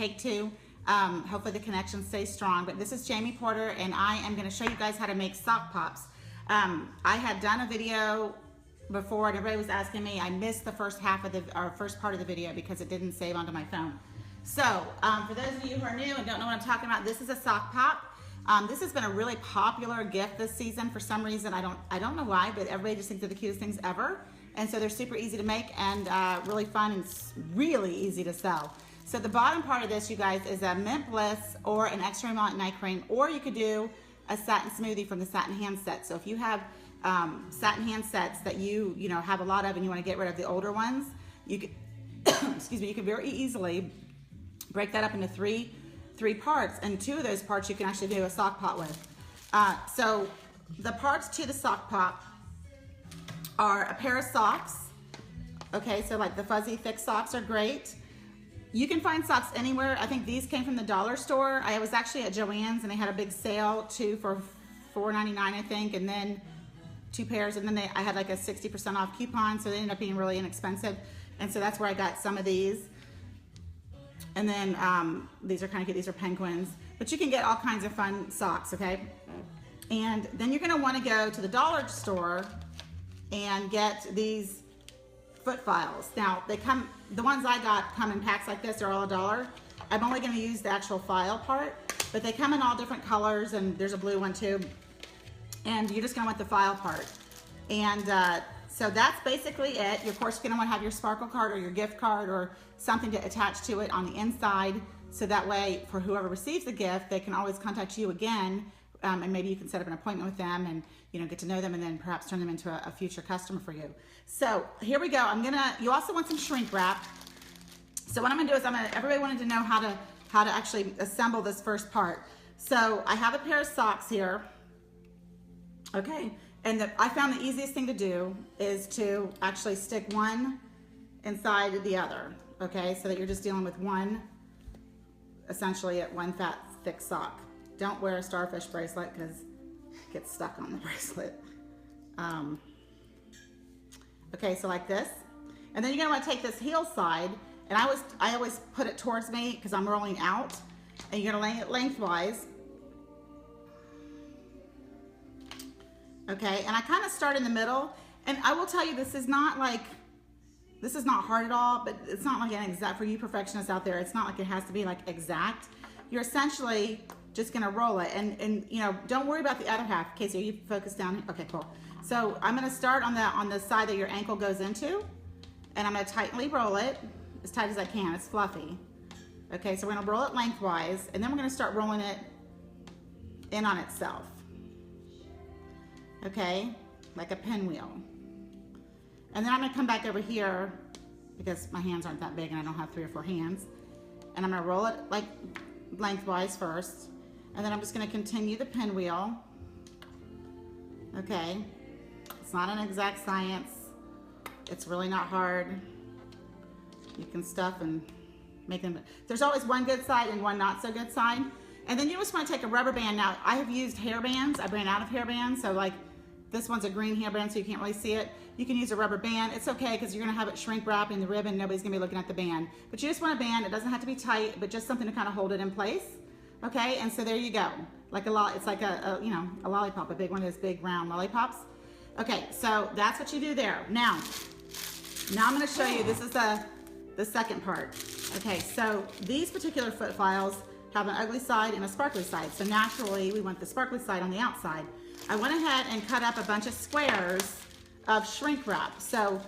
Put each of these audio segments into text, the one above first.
take two. Hopefully the connection stays strong. But this is Jamie Porter, and I am going to show you guys how to make sock pops. I had done a video before, and everybody was asking me. I missed the first half of first part of the video because it didn't save onto my phone. So for those of you who are new and don't know what I'm talking about, this is a sock pop. This has been a really popular gift this season for some reason. I don't know why, but everybody just thinks they're the cutest things ever. And so they're super easy to make and really fun and really easy to sell. So the bottom part of this, you guys, is a mint bliss or an extra malt night cream, or you could do a satin smoothie from the satin hand set. So if you have satin hand sets that you have a lot of and you want to get rid of the older ones, you could excuse me, you can very easily break that up into three parts, and two of those parts you can actually do a sock pot with. So the parts to the sock pot are a pair of socks. Okay, so like the fuzzy thick socks are great. You can find socks anywhere. I think these came from the dollar store. I was actually at Joann's and they had a big sale, two for $4.99 I think, and then two pairs, and then I had like a 60% off coupon, so they ended up being really inexpensive, and so that's where I got some of these. And then these are kind of cute. These are penguins, but you can get all kinds of fun socks, okay? And then you're gonna wanna go to the dollar store and get these foot files. Now, the ones I got come in packs like this. They're all $1. I'm only gonna use the actual file part, but they come in all different colors, and there's a blue one too. And you're just gonna want the file part. And so that's basically it. Of course, you're gonna wanna have your sparkle card or your gift card or something to attach to it on the inside, so that way for whoever receives the gift, they can always contact you again, and maybe you can set up an appointment with them and get to know them, and then perhaps turn them into a future customer for you. So here we go. You also want some shrink wrap. So what I'm gonna do is everybody wanted to know how to actually assemble this first part. So I have a pair of socks here. Okay, and I found the easiest thing to do is to actually stick one inside the other, okay, so that you're just dealing with one, essentially one fat, thick sock. Don't wear a starfish bracelet because it gets stuck on the bracelet. Okay, so like this. And then you're gonna wanna take this heel side, and I always put it towards me because I'm rolling out, and you're gonna lay it lengthwise. Okay, and I kind of start in the middle, and I will tell you, this is not hard at all, but it's not like an exact, for you perfectionists out there, it's not like it has to be like exact. You're essentially just gonna roll it, and don't worry about the other half. Okay, so you focus down, okay, cool. So I'm gonna start on the side that your ankle goes into, and I'm gonna tightly roll it, as tight as I can, it's fluffy. Okay, so we're gonna roll it lengthwise, and then we're gonna start rolling it in on itself. Okay, like a pinwheel. And then I'm gonna come back over here because my hands aren't that big and I don't have 3 or 4 hands. And I'm gonna roll it like lengthwise first. And then I'm just gonna continue the pinwheel. Okay, it's not an exact science. It's really not hard. You can stuff and make them. There's always one good side and one not so good side. And then you just wanna take a rubber band. Now, I have used hair bands. I ran out of hair bands, so like, this one's a green hair band, so you can't really see it. You can use a rubber band. It's okay, because you're gonna have it shrink wrap in the ribbon. Nobody's gonna be looking at the band. But you just want a band. It doesn't have to be tight, but just something to kind of hold it in place. Okay, and so there you go. It's like a lollipop, a big one of those big round lollipops. Okay, so that's what you do there. Now I'm gonna show you, this is the second part. Okay, so these particular foot files have an ugly side and a sparkly side. So naturally, we want the sparkly side on the outside. I went ahead and cut up a bunch of squares of shrink wrap. So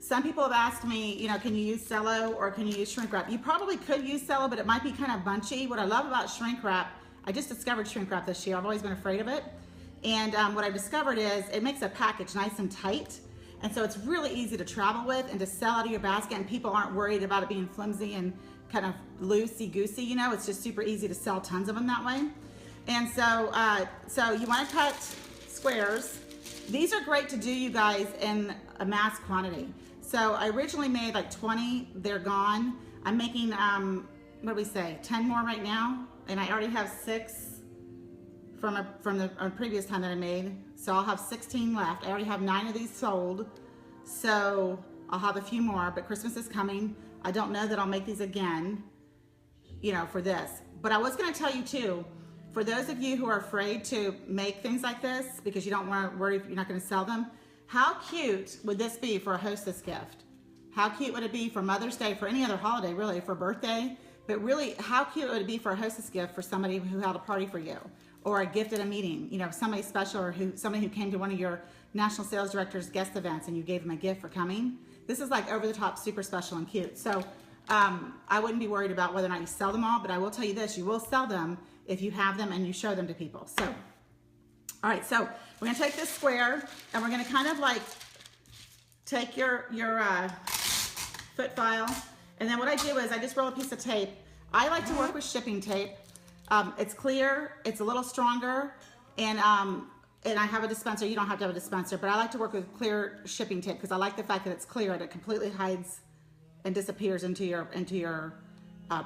some people have asked me, can you use cello or can you use shrink wrap? You probably could use cello, but it might be kind of bunchy. What I love about shrink wrap, I just discovered shrink wrap this year. I've always been afraid of it. And what I discovered is it makes a package nice and tight. And so it's really easy to travel with and to sell out of your basket, and people aren't worried about it being flimsy and kind of loosey-goosey, it's just super easy to sell tons of them that way. And so, you want to cut squares. These are great to do, you guys, in a mass quantity. So I originally made like 20, they're gone. I'm making, 10 more right now, and I already have 6 from the previous time that I made. So I'll have 16 left. I already have 9 of these sold. So I'll have a few more, but Christmas is coming. I don't know that I'll make these again. you know, for this. But I was gonna tell you too, for those of you who are afraid to make things like this because you don't want to worry if you're not gonna sell them, how cute would this be for a hostess gift? How cute would it be for Mother's Day, for any other holiday really, for birthday? But really, how cute would it be for a hostess gift for somebody who held a party for you? Or a gift at a meeting, you know, somebody special, or somebody who came to one of your national sales director's guest events and you gave them a gift for coming. This is like over the top, super special and cute. So I wouldn't be worried about whether or not you sell them all, but I will tell you this, you will sell them if you have them and you show them to people. So, all right, so we're gonna take this square and we're gonna kind of like take your foot file, and then what I do is I just roll a piece of tape. I like to work with shipping tape. It's clear, it's a little stronger, and I have a dispenser. You don't have to have a dispenser, but I like to work with clear shipping tape because I like the fact that it's clear and it completely hides and disappears into your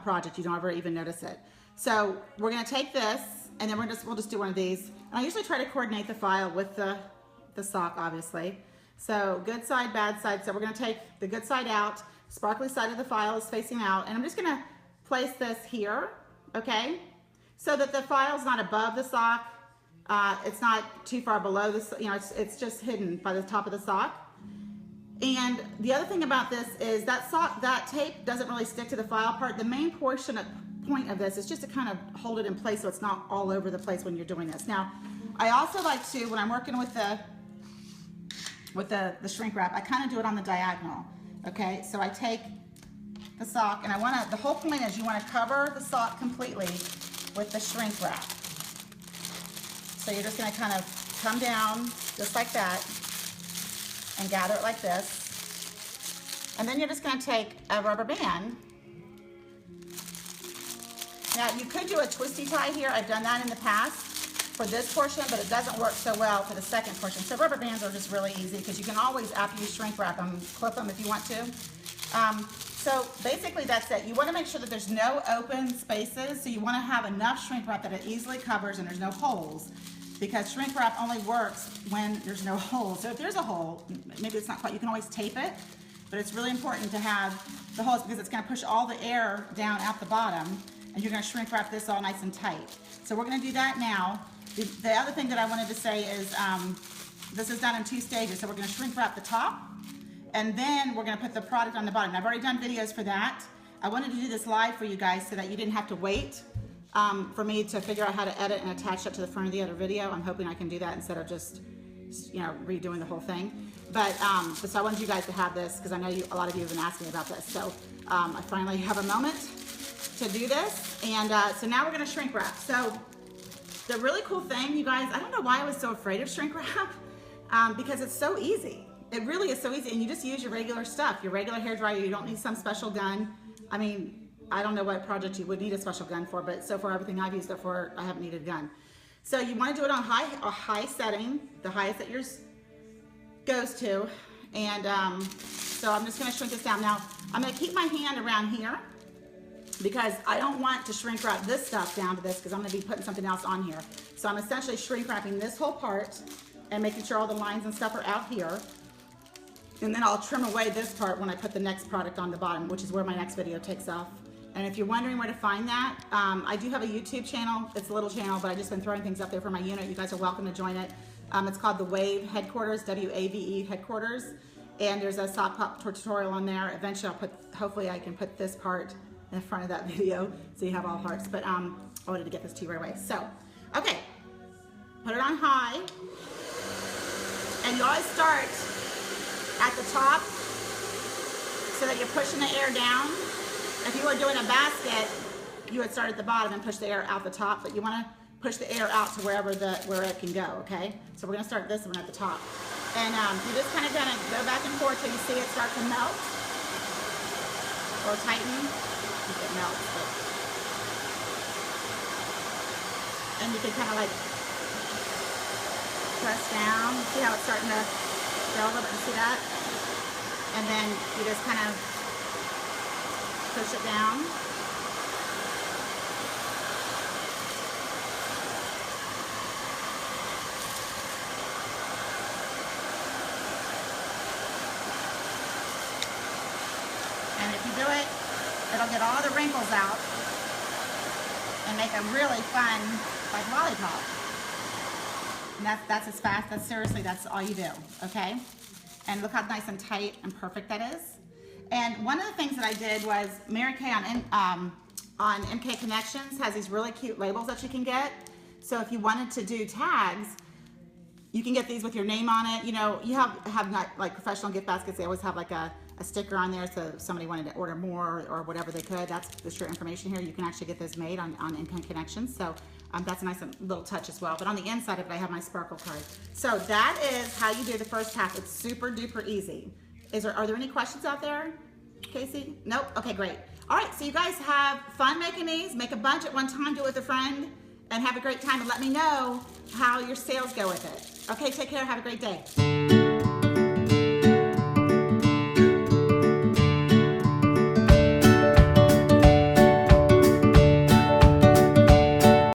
project. You don't ever even notice it. So we're gonna take this, and then we'll just do one of these. And I usually try to coordinate the file with the sock, obviously. So good side, bad side. So we're gonna take the good side out, sparkly side of the file is facing out, and I'm just gonna place this here, okay? So that the file's not above the sock, it's not too far below this, you know, it's just hidden by the top of the sock. And the other thing about this is that tape doesn't really stick to the file part. The main point of this is just to kind of hold it in place so it's not all over the place when you're doing this. Now, I also like to, when I'm working with the shrink wrap, I kind of do it on the diagonal, okay? So I take the sock, and the whole point is you want to cover the sock completely with the shrink wrap. So you're just going to kind of come down just like that and gather it like this. And then you're just going to take a rubber band. Now you could do a twisty tie here. I've done that in the past for this portion, but it doesn't work so well for the second portion. So rubber bands are just really easy because you can always, after you shrink wrap them, clip them if you want to. So basically that's it. You want to make sure that there's no open spaces. So you want to have enough shrink wrap that it easily covers and there's no holes, because shrink wrap only works when there's no holes. So if there's a hole, maybe it's not quite, you can always tape it, but it's really important to have the holes because it's going to push all the air down at the bottom, and you're going to shrink wrap this all nice and tight. So we're going to do that now. The other thing that I wanted to say is this is done in 2 stages. So we're going to shrink wrap the top, and then we're going to put the product on the bottom. I've already done videos for that. I wanted to do this live for you guys so that you didn't have to wait for me to figure out how to edit and attach it to the front of the other video. I'm hoping I can do that instead of just, you know, redoing the whole thing. But so I wanted you guys to have this because I know a lot of you have been asking about this. So I finally have a moment to do this. And so now we're going to shrink wrap. So the really cool thing, you guys, I don't know why I was so afraid of shrink wrap because it's so easy. It really is so easy, and you just use your regular stuff, your regular hairdryer. You don't need some special gun. I mean, I don't know what project you would need a special gun for, but so far everything I've used it for, I haven't needed a gun. So you want to do it on a high setting, the highest that yours goes to. And so I'm just going to shrink this down. Now, I'm going to keep my hand around here because I don't want to shrink wrap this stuff down to this because I'm going to be putting something else on here. So I'm essentially shrink wrapping this whole part and making sure all the lines and stuff are out here. And then I'll trim away this part when I put the next product on the bottom, which is where my next video takes off. And if you're wondering where to find that, I do have a YouTube channel. It's a little channel, but I've just been throwing things up there for my unit. You guys are welcome to join it. It's called the Wave Headquarters, W-A-V-E Headquarters. And there's a sock pop tutorial on there. Eventually hopefully I can put this part in front of that video so you have all hearts. But I wanted to get this to you right away. So, okay, put it on high. And you always start at the top so that you're pushing the air down. If you were doing a basket, you would start at the bottom and push the air out the top, but you want to push the air out to where it can go, okay? So we're going to start this one at the top. And you're just kind of going to go back and forth till you see it start to melt or tighten. It melts, but... And you can kind of like press down. See how it's starting to go a little bit? See that? And then you just kind of push it down. And if you do it, it'll get all the wrinkles out. and make a really fun, like, lollipop. And that's as fast, that's seriously, that's all you do, okay? And look how nice and tight and perfect that is. And one of the things that I did was, Mary Kay on MK Connections has these really cute labels that you can get. So if you wanted to do tags, you can get these with your name on it. You know, you have not, like, professional gift baskets, they always have like a sticker on there, so if somebody wanted to order more or whatever they could, that's just your information here. You can actually get those made on MK Connections. So that's a nice little touch as well. But on the inside of it, I have my sparkle card. So that is how you do the first half. It's super duper easy. Are there any questions out there, Casey? Nope? Okay, great. All right, so you guys have fun making these. Make a bunch at one time, do it with a friend, and have a great time. And let me know how your sales go with it. Okay, take care. Have a great day.